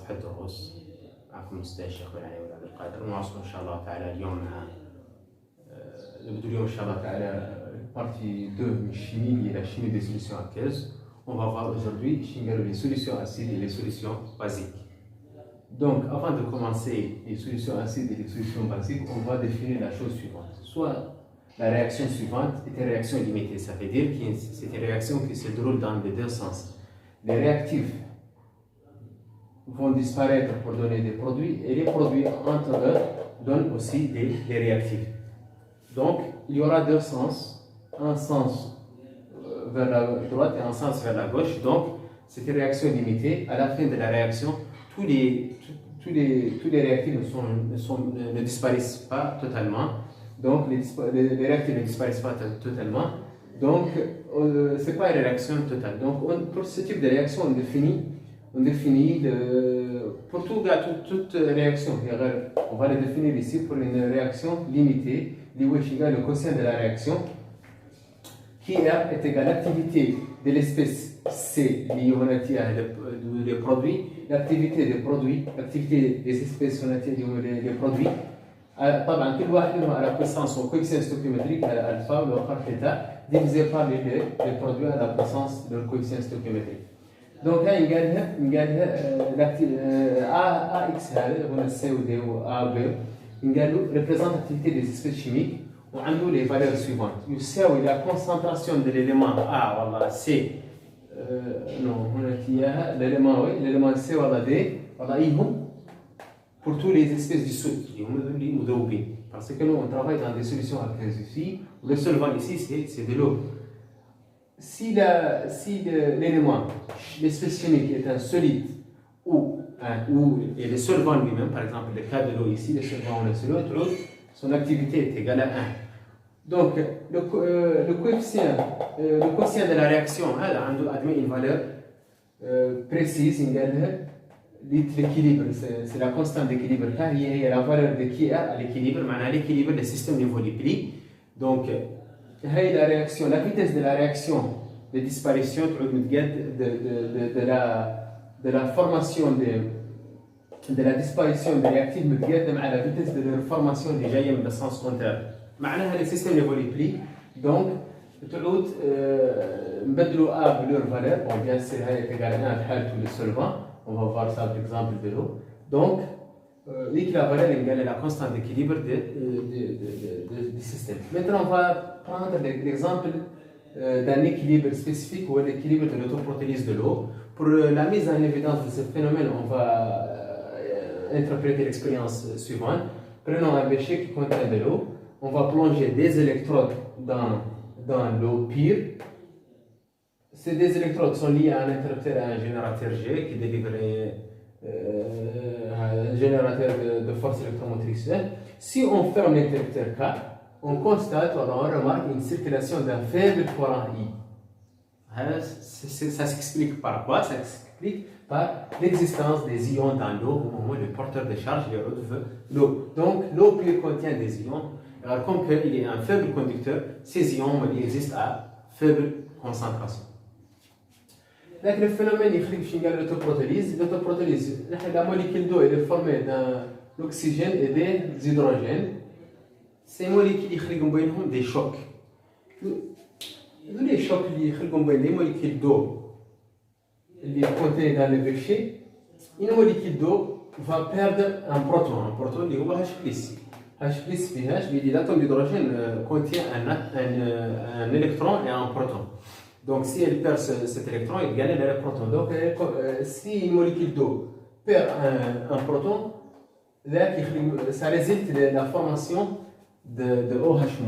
صفحة دروس. معكم أستاذ الشيخ بن علي عبد القادر. نواصل إن شاء الله تعالى اليوم مع نبدأ اليوم إن شاء الله تعالى partie 2 من chimie liée à la chimie des solutions aqueuses. On va voir aujourd'hui les solutions acides et les solutions basiques. Donc, avant de commencer les solutions acides et les solutions basiques, on va définir la chose suivante. Soit la réaction suivante est une réaction limitée, ça veut dire que c'est une réaction qui se déroule dans les deux sens. Les réactifs vont disparaître pour donner des produits et les produits entre eux donnent aussi des réactifs. Donc, il y aura deux sens, un sens vers la droite et un sens vers la gauche. Donc, c'est une réaction limitée. À la fin de la réaction, tous les réactifs ne disparaissent pas totalement. Donc, les réactifs ne disparaissent pas totalement. Donc, ce n'est pas une réaction totale. Donc, pour ce type de réaction, on définit pour toute réaction. On va le définir ici pour une réaction limitée. Le quotient de la réaction qui est égal à l'activité de l'espèce C liée au des produits, l'activité des produits, l'activité des espèces liées aux produits. طبعا كل واحد منهم على puissance au coefficient stoichiométrique alpha والآخر θ divisé par les produits à la puissance de leur coefficient stoichiométrique. Donc là AX هذا هنا C و D و A و B représente l'activité des espèces chimiques. On a les valeurs suivantes. يساوي la concentration de l'élément A والله C non هنا l'élément C والله D والله I هم pour toutes les espèces du solide, parce que nous on travaille dans des solutions aqueuses ici. Le solvant ici c'est de l'eau. Si l'élément, l'espèce chimique est un solide et le solvant lui-même, par exemple le cas de l'eau ici, le solvant ou le solide, son activité est égale à 1. Donc le quotient de la réaction admet une valeur précise, l'équilibre, c'est la constante d'équilibre. Il y a la valeur de qui à l'équilibre, l'équilibre du système niveau du pli. Donc, la réaction, la vitesse de la réaction de disparition de la formation de la disparition des réactifs à la vitesse de leur formation déjà dans le sens contraire. Le système niveau du pli. Donc, نبدلوا A de leur valeur. Bon, bien sûr, c'est égal à 1 à tous les solvants. On va voir ça par exemple de l'eau. Donc, la valeur égale à la constante d'équilibre du système. Maintenant, on va prendre l'exemple d'un équilibre spécifique ou l'équilibre de l'autoprotélyse de l'eau. Pour la mise en évidence de ce phénomène, on va interpréter l'expérience suivante. Prenons un bécher qui contient de l'eau. On va plonger des électrodes dans l'eau pure. Ces deux électrodes sont liées à un interrupteur et à un générateur G qui délivre un générateur de force électromotrice. Si on ferme l'interrupteur K, on constate, on remarque une circulation d'un faible courant I. Ça s'explique par quoi? Ça s'explique par l'existence des ions dans l'eau au moment où le porteur de charge relève l'eau. Donc l'eau pure contient des ions. Alors comme il est un faible conducteur, ces ions existent à faible concentration. Donc le phénomène est l'autoprotélyse. L'autoprotélyse, la molécule d'eau est formée d'un oxygène et des hydrogènes. Ces molécules ont des chocs. Les chocs les molécules d'eau contenues dans le bécher, une molécule d'eau va perdre un proton. Un proton est H+. H+, l'atome d'hydrogène contient un électron et un proton. Donc, si elle perd cet électron, elle gagne le proton. Donc, si une molécule d'eau perd un proton, ça résulte de la formation de OH-.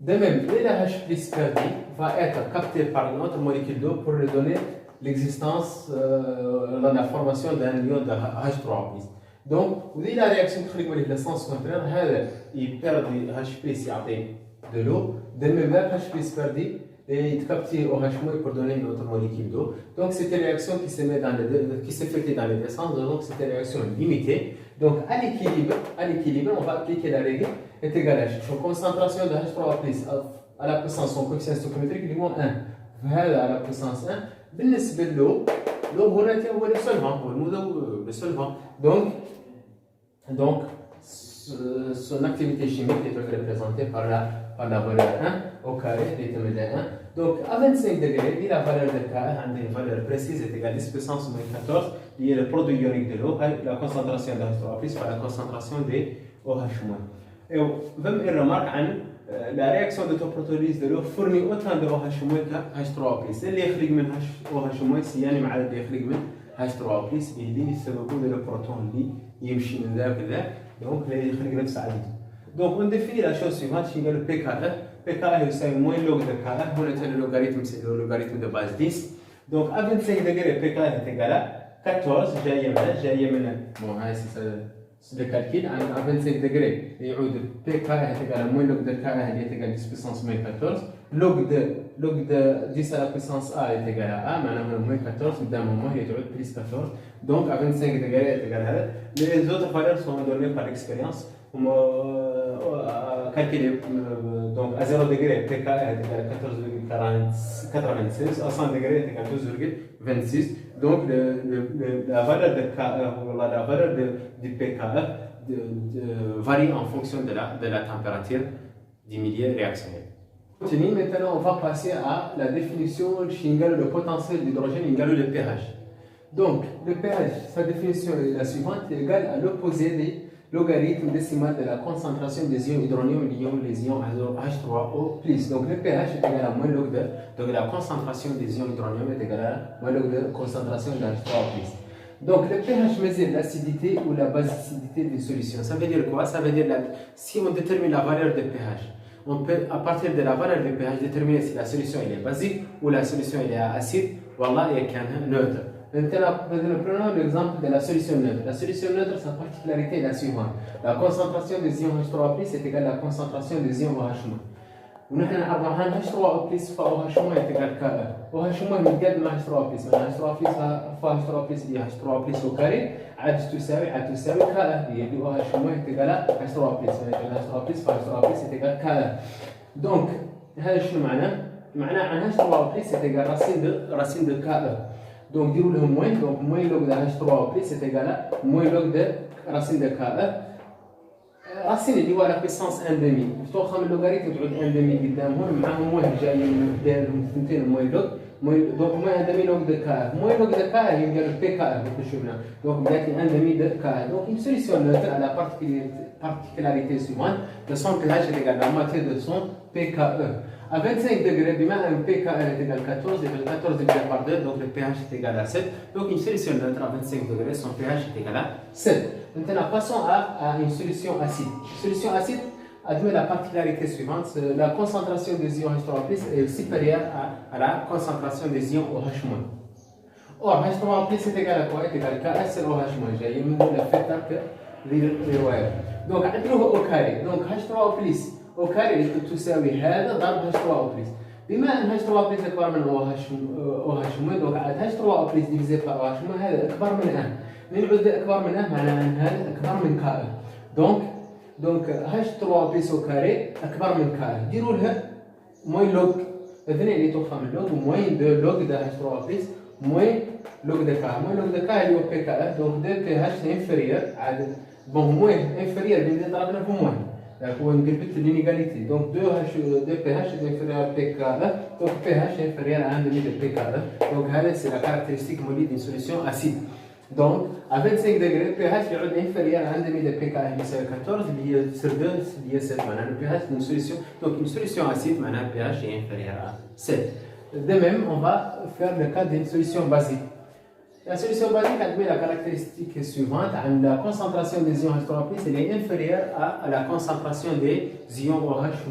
De même, la H+ perdu va être capté par une autre molécule d'eau pour lui donner l'existence, la formation d'un ion de H3+. Donc, vous voyez la réaction qui est dans le sens contraire, il perd H+ de l'eau. De même, H+ perdu et il capte OH- pour donner une autre molécule d'eau. Donc c'est une réaction qui s'effectue dans les deux sens, donc c'est une réaction limitée. Donc à l'équilibre, on va appliquer la règle est égale à H. Concentration de H3+ à la puissance, son coefficient stoichiométrique est moins 1. À la puissance 1. بالنسبة للو لو هنا هو le solvant هو المذوب le solvant donc son activité chimique est représentée par la valeur 1 au carré déterminée 1. Donc à 25 degrés, la valeur de K a une valeur précise est égale à 10 puissance moins 14, qui est le produit ionique de l'eau, la concentration de H3+ par la concentration de OH-. Et même une remarque sur la réaction de protolyse de l'eau fournit autant de OH- que H3+. اللي يخرج من OH- يعني مع اللي يخرج من H3+ اللي يسببوا له البروتون اللي يمشي من ذاك لذاك. Donc, les réflexes additifs. Donc, on définit la chose suivante, c'est le PKE. PKE, c'est moins log de KE. On a le logarithme, c'est le logarithme de base 10. Donc, à 25 degrés, PKE est égal à 14. J'ai bon, c'est le calcul. À 25 degrés, PKE est égal à moins log de KE est égal à 10 puissance moins 14. Log de 10 à la puissance A est égal à A, maintenant moins 14, d'un moment il est plus 14. Donc à 25 degrés est égal à A. Les autres valeurs sont données par expérience. On va calculer donc à 0 degré, PK est égal à 14,96, à 100 degrés est égal à 12,26. Donc la valeur de la valeur du PKE varie en fonction de la température du milieu réactionnel. Maintenant, on va passer à la définition de le potentiel d'hydrogène égale le pH. Donc, le pH, sa définition est la suivante, est égale à l'opposé des logarithmes décimal de la concentration des ions hydronium liant les ions H3O+. Donc, le pH est égal à moins log de, donc la concentration des ions hydronium est égale à moins log de concentration de H3O+. Donc, le pH mesure l'acidité ou la basicité des solutions. Ça veut dire quoi? Ça veut dire si on détermine la valeur de pH, on peut, à partir de la valeur de pH, déterminer si la solution est basique ou la solution est acide, voilà, et qu'elle est neutre. Maintenant, prenons l'exemple de la solution neutre. La solution neutre, sa particularité est la suivante. La concentration des ions H3+ est égale à la concentration des ions OH-. ونحن نعرف عن H3O+ فOH- est égal à KE. OH- من قد ما H3+. يعني H3+ هي H3+ au carré عاد تساوي KE اللي OH- est égal à H3+. يعني H3+ فH3+ est égal à KE. Donc هذا شنو معناه؟ معناه عن H3+ est égal à racine de KE. Donc ديروا لهم موين، donc موين log de H3+ est égal à موين log de racine de KE. راسين اللي هو على بيسانس 1 ديمي، مفتوحه من اللوغاريتم تعود 1 ديمي قدامهم معاهم موين جايين دايرهم ثنتين موين لوغ، دونك موين 1 ديمي لوغ دو كا، موين لوغ دو كا هي ديال بي كا كيف شفنا، دونك بدات 1 ديمي دو كا، دونك une solution neutre à la particularité suivante, de son pH est égal à la moitié de son pKe. À 25 degrés, بما ان pKe est égal à 14, et 14 divisé par 2, donc le pH est égal à 7, donc une solution neutre à 25 degrés, son pH est égal à 7. Maintenant, passons à une solution acide. Une solution acide admet la particularité suivante, la concentration des ions H3+ est supérieure à la concentration des ions OH-. Or, H3+ est égal à quoi? Est égal à KS OH-. J'ai mis le fait que donc, au carré. Donc, H3+ au carré تساوي هذا ضرب H3+. بما ان H3+ اكبر من OH-، donc H3+ divisé par OH- هذا اكبر من 1. من يعود اكبر من 1 معناه ان هذا اكبر من KE. donc H3+ au carré اكبر من KE. ديروا لها موين لوغ اثنين اللي توفى من لوغ موين دو لوغ د H3+ موين لوغ د KE. موين لوغ د KE اللي هو PKE. donc دو pH inférieur عاد bon موين inférieur اللي ضربنا في موين. هو نقلبت l'inégalité. Donc 2 pH est inférieur à PKE, donc pH est inférieur à 1 demi de PKE. Donc c'est la caractéristique molécule d'une solution acide. Donc à 25 degrés, pH est inférieur à 1 demi de PKE qui est 14, lié sur 2, lié 7. Maintenant le pH d'une solution, donc une solution acide, maintenant le pH est inférieur à 7. De même, on va faire le cas d'une solution basique. La solution basique admet la caractéristique suivante, la concentration des ions H3+ elle est inférieure à la concentration des ions OH-.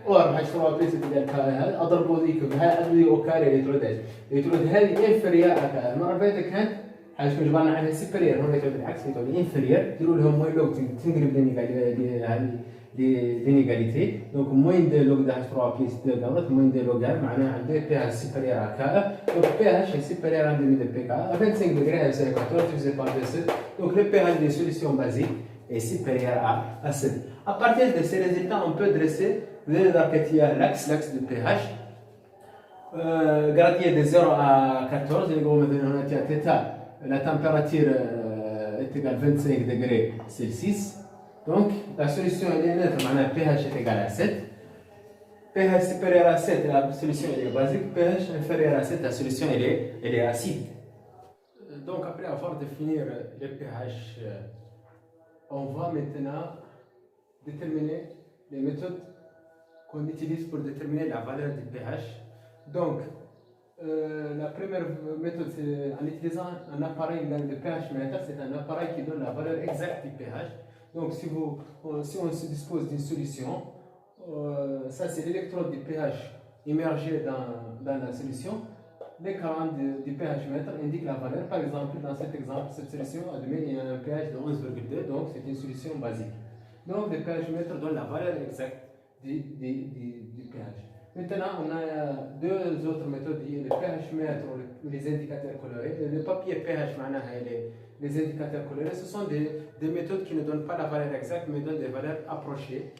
Or H3+ est égal à KE، اضربوا ذيك بهذه او كاري اللي تعود هذه inférieure à KE. المره اللي فاتت كانت حاجه جبرنا عنها supérieur، هنا تعود العكس تعود inférieure. ديروا لهم موين لوغ تنقلب l'inégalité. Donc moins de log de H3+ de moins de log معناها عندنا pH supérieur à KE. Donc pH est supérieur à 1 demi de PKE. À 25 degrés, c'est 14 divisé par 2. Donc le pH des solutions basiques est supérieur à 7. À partir de ces résultats, on peut dresser l'axe de pH. gradient de 0 à 14, la température est égale à 25 degrés Celsius. Donc la solution est neutre, pH est égal à 7. pH supérieur à 7, la solution est basique. pH inférieur à 7, la solution elle est acide. Donc après avoir défini le pH, on va maintenant déterminer les méthodes qu'on utilise pour déterminer la valeur du pH. Donc, la première méthode, c'est en utilisant un appareil, le pH mètre, c'est un appareil qui donne la valeur exacte du pH. Donc, si on se dispose d'une solution, ça c'est l'électrode du pH immergé dans la solution. L'écran du pH mètre indique la valeur. Par exemple, dans cet exemple, cette solution admet un pH de 11,2, donc c'est une solution basique. Donc, le pH mètre donne la valeur exacte du pH. Maintenant, on a deux autres méthodes, le pH mètre ou les indicateurs colorés. Le papier pH, les indicateurs colorés, ce sont des méthodes qui ne donnent pas la valeur exacte, mais donnent des valeurs approchées.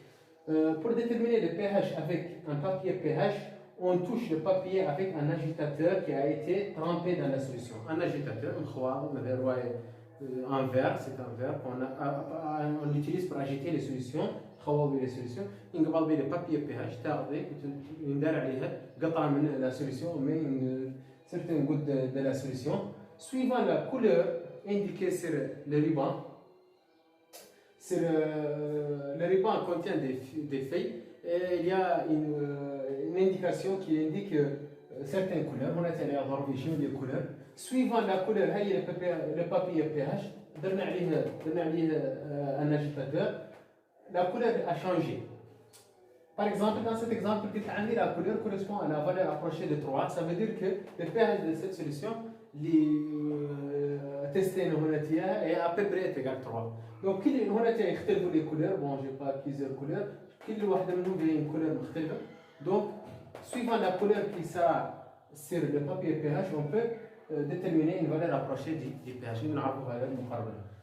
Pour déterminer le pH avec un papier pH, on touche le papier avec un agitateur qui a été trempé dans la solution. Un agitateur, un verre, c'est un verre qu'on utilise pour agiter les solutions. نقبل به البابي pH تاخذي ندار عليها قطعه من la solution, on met une certaine goutte de la solution suivant la couleur indiquée sur le ruban. Le ruban contient des feuilles et il y a une indication qui indique certaines couleurs. On a des couleurs suivant la couleur. Le papier pH درنا عليه un agitateur. La couleur a changé. Par exemple, dans cet exemple, la couleur correspond à la valeur approchée de 3. Ça veut dire que le pH de cette solution testé est à peu près égal à 3. Donc, il y a les couleurs. Bon, je n'ai pas plusieurs couleurs. Il y a une couleur différente. Donc, suivant la couleur qui sera sur le papier pH, on peut déterminer une valeur approchée du pH.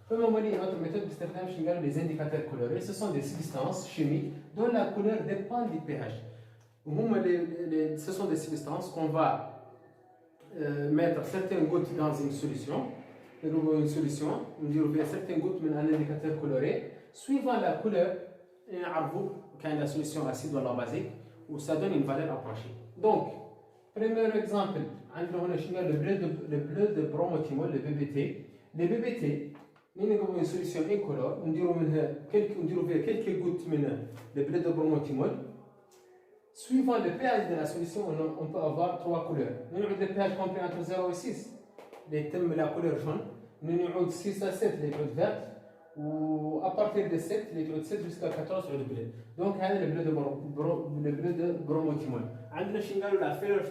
Premièrement, notre méthode de les indicateurs colorés, ce sont des substances chimiques dont la couleur dépend du pH. Ce sont des substances qu'on va mettre certaines gouttes dans une solution. On dit certaines gouttes dans un indicateur coloré. Suivant la couleur, quand la solution acide ou basique, où ça donne une valeur approchée. Donc, premier exemple, le bleu de bromothymol, le BBT. Le BBT, nous avons une solution incolore, on dirait quelques gouttes de bleu de bromothymol. Suivant le pH de la solution, on peut avoir trois couleurs. Nous avons le pH compris entre 0 et 6, la couleur jaune. Nous avons 6 à 7, les gouttes vertes. Ou à partir de 7, les gouttes 7 jusqu'à 14, le bleu. Donc, c'est le bleu de bromothymol. On a la fleur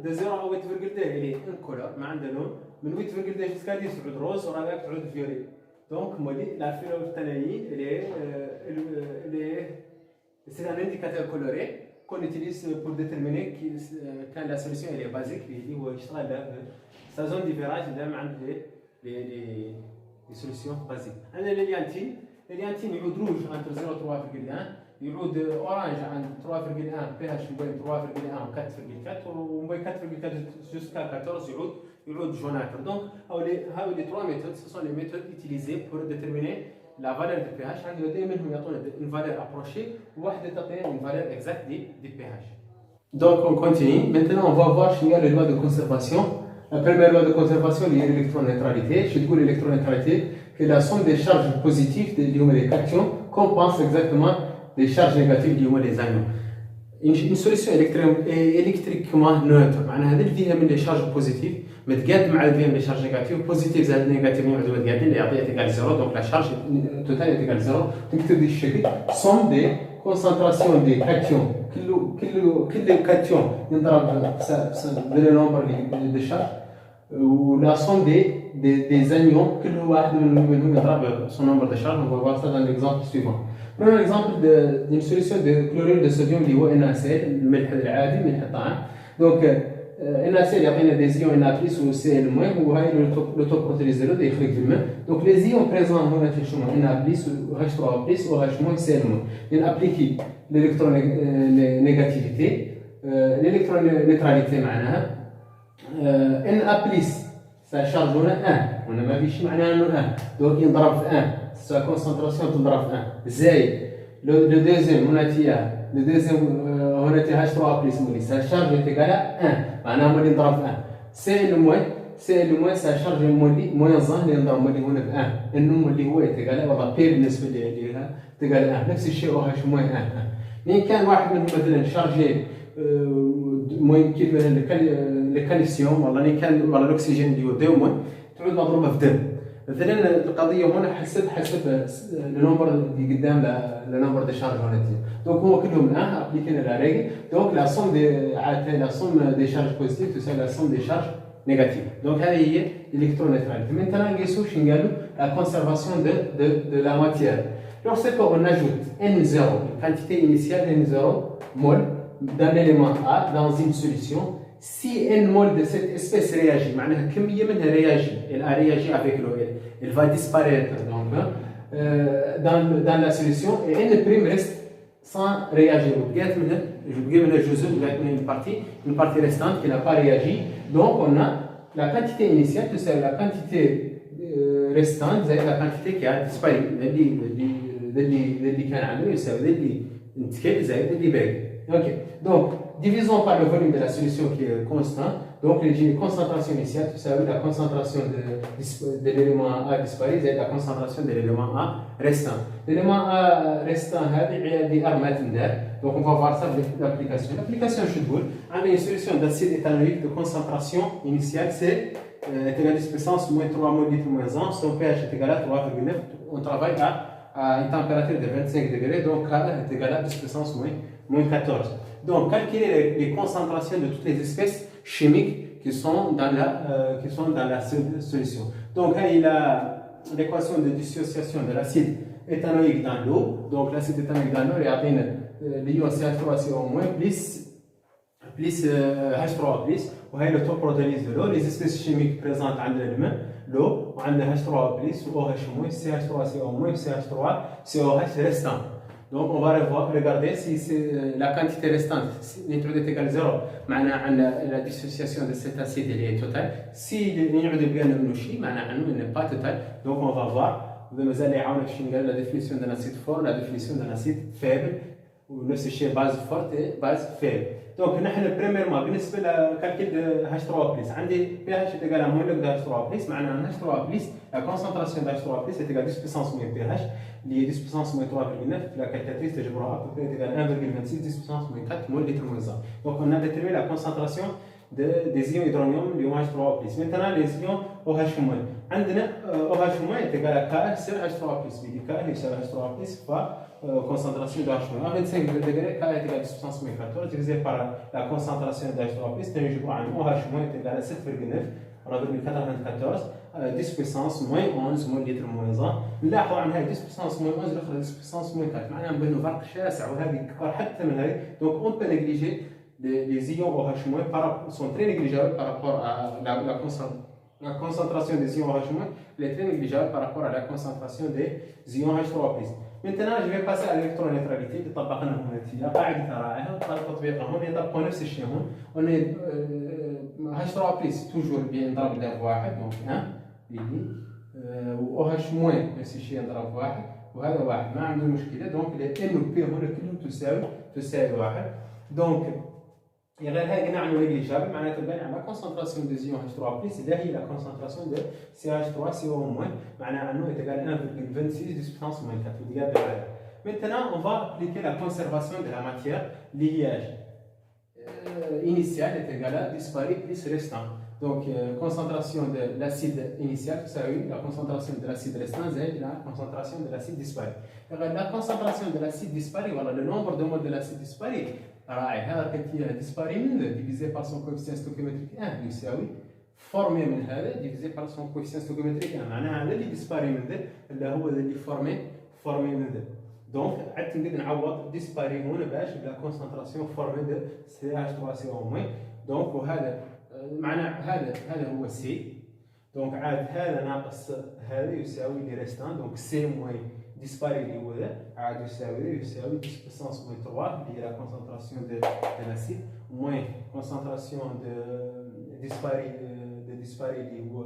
de 0 à 8,2, elle est incolore, mais on a l'eau. من 8,2 jusqu'à 10 تعود روز وراك تعود فيوري دونك مولي لا فيروفتانين c'est un indicateur coloré qu'on utilise pour déterminer quand la solution est basique اللي هو يشتغل sa zone de virage دائما عند les solutions basiques. عندنا اليانتين يعود روج entre 0 و 3,1 يعود اورانج عند 3,1 pH بين 3,1 و 4,4 وبين 4,4 jusqu'à 14 يعود jaunâtre. Donc, les trois méthodes, ce sont les méthodes utilisées pour déterminer la valeur du pH. Une valeur approchée ou une valeur exacte du pH. Donc, on continue. Maintenant, on va voir les lois de conservation. La première loi de conservation est l'électroneutralité. Je dis l'électroneutralité, que la somme des charges positives des cations compense exactement les charges négatives des anions. Une solution électriquement neutre, معناها هذا فيها من les charges positives متقاد مع فيها من les charges négatives positive زائد négative يعودوا متقادين اللي يعطيها égal 0 donc la charge totale est égale 0 تكتب دي الشكل somme des concentrations des cations كل cation ينضرب le nombre de charges ou la somme des anions كل واحد منهم يضرب son nombre de charges. On va voir ça dans l'exemple suivant. Prenons l'exemple d'une solution de chlorure de sodium اللي هو NaCl الملح العادي ملح الطعام. Donc NaCl يعطينا des ions Na+ و Cl- وهي l'autoprotolyse اللي يخرج في الماء. Donc les ions présents هنا تشوفوا Na+ و H3+ و H- Cl-. يعني appliquer l'électronégativité الالكترونيوتراليتي معناها ان ا بليس سا شارج هنا هنا ما فيش معناها انه دونك ينضرب في سا كونسونطراسيون تنضرب في زائد لو دوزيام هنا تيا لو دوزيام هنا تي هاش 3 بليس مولي سا شارج ايكالا معناها مولي نضرب في سي لو موان سا شارج مولي موان زان اللي نضرب مولي هنا في انه اللي هو ايكالا وضع بي بالنسبه لها تيكالا نفس الشيء وهاش موان مين كان واحد منهم مثلا شارجي المهم كيف مثلا الكالسيوم ولا كان ولا الاكسجين اللي هو دوما تعود مضروبه في دم مثلا القضيه هنا حسب النمبر اللي قدام النمبر دي شارج هنا دونك هما كلهم ابليكين لا ريغل دونك لا سوم دي شارج بوزيتيف تساوي لا سوم دي شارج نيجاتيف دونك هذه هي الالكترونيوتراليتي مثلا نقيسو شنو قالوا لا كونسيرفاسيون دو لا ماتيير donc c'est qu'on ajoute N0 quantité initiale N0 mol d'un élément A dans une solution. Si N mol de cette espèce réagit, معناها كمية منها réagit, elle a réagi avec l'eau, elle va disparaître donc, dans la solution et N prime reste sans réagir. Je vous donne une partie restante qui n'a pas réagi. Donc on a la quantité initiale, c'est la quantité restante, c'est la quantité qui a disparu. اللي كان عامل يساوي اللي نتكل زائد اللي باقي. Ok. Donc, divisons par le volume de la solution qui est constant. Donc, la concentration initiale, tu sais, la concentration de l'élément A disparu, c'est la concentration de l'élément A restant. L'élément A restant, c'est R. Donc, on va voir ça avec l'application. L'application, je vous dis, on a une solution d'acide éthanoïque de concentration initiale, c'est égal à 10 puissance moins 3 mol litre moins 1. Son pH est égal à 3,9. On travaille à une température de 25 degrés, donc K est égal à 10 puissance moins 14. Donc, calculer les concentrations de toutes les espèces chimiques qui sont dans la solution. Donc, il y a l'équation de dissociation de l'acide éthanoïque dans l'eau. Donc, l'acide éthanoïque dans l'eau, il y a l'ion CH3CO- plus H3+, وهي le taux protolyse de l'eau. Les espèces chimiques présentes عندنا الماء l'eau وعندنا H3+, OH-, CH3CO-, CH3COH restant. Donc on va regarder si c'est la quantité restante, l'intrudit est égal à 0, معناها la dissociation de cet acide est totale. Si l'intrudit بقى منه شيء معناها انه n'est pas total. Donc on va voir مازال يعاونك شنو قال la définition d'un acide fort, la définition d'un acide faible ونفس الشيء base forte et base faible. Donc نحن بريميرمون بالنسبه لكالكيل دو H3+, عندي pH est égal à moins log de H3+, معناها H3+, la concentration de H3+ est égale à 10 puissance moins pH, اللي هي 10 puissance moins 3,9, la calculatrice تجبرها à peu près est égale à 1,26 10 puissance moins 4 mol litre moins 1. Donc on a déterminé la concentration des ions hydronium, l'ion H3+. Maintenant les ions OH-, عندنا OH- est égal à K sur H3+, اللي K يساوي H3+ fois concentration de H-, à 25 degrés, K est égal à 10 puissance moins 14 divisé par la concentration de H3+, تنجبر عن OH- est égal à 7,9 10 puissance moins 11 mol litre moins 1. نلاحظوا عن هاي 10 puissance moins 11 الاخرى 10 puissance moins 4 معناها بينهم فرق شاسع وهذه كبر حتى من هاي. Donc on peut négliger les ions OH- sont très négligeables par rapport à la concentration des ions OH- elle est très négligeable par rapport à la concentration des ions H3+. Maintenant, je vais passer à l'électroneutralité. طبقنا هنا قاعدة رائعة تطبيقها هون يطبقوا نفس الشيء هون. On est H3+ toujours bien نضرب له واحد donc 1 اللي OH- نفس الشيء نضرب واحد وهذا واحد ما عنده مشكلة. donc les N و P هنا كلهم تساوي واحد. donc غير هاي قلنا عنه نيجليجابل معناتها بان على كونسنتراسيون دي زيون H3+ اللي هي لا كونسنتراسيون دو CH3CO- معناها انه égal 1,26 10 puissance moins 4 ودي قاعده عليها. Maintenant on va appliquer la conservation de la matière liage initiale est égal à disparu plus restant. Donc concentration de l'acide initial تساوي la concentration de l'acide restant زائد la concentration de l'acide disparu. La concentration de l'acide disparu voilà le nombre de moles de l'acide disparu راعي هذا كتير ديسباري من divisé par son coefficient stoichiométrique 1 يساوي فورمي من هذا divisé par son coefficient stoichiométrique 1 معناها هذا اللي ديسباري من ذا اللي هو اللي فورمي من ذا. دونك عاد نقدر نعوض ديسباري هنا باش بلا كونسنتراسيون فورمي دو CH3CO-. دونك وهذا معناه هذا هو سي. دونك عاد هذا ناقص هذا يساوي لي ريستان. دونك سي موين ديسباري اللي هو عاد يساوي 10 بويسونس موين 3 اللي هي لا كونسنتراسيون دو لاسيد موين كونسنتراسيون دو ديسباري اللي هو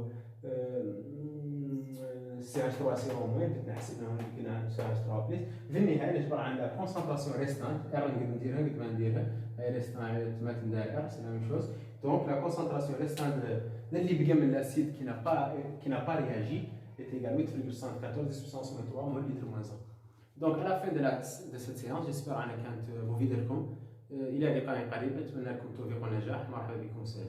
سي اتش 3 سي او موين بدنا نحسبها هنا كنا سي اتش 3 بليس في النهايه نجبر عندنا كونسنتراسيون ريستانت ار نقدر نديرها قد ما نديرها هاي ريستانت تماثل داير سي لا ميم شوز دونك لا كونسنتراسيون ريستانت اللي بقى من لاسيد كي n'a pas réagi est égal à 8,74 puissance moins 3 moins litre moins 1. Donc à la fin de cette séance, j'espère أنها كانت مفيدة لكم. إلى لقاء قريب، أتمنى لكم التوفيق والنجاح. مرحبا بكم. سلام.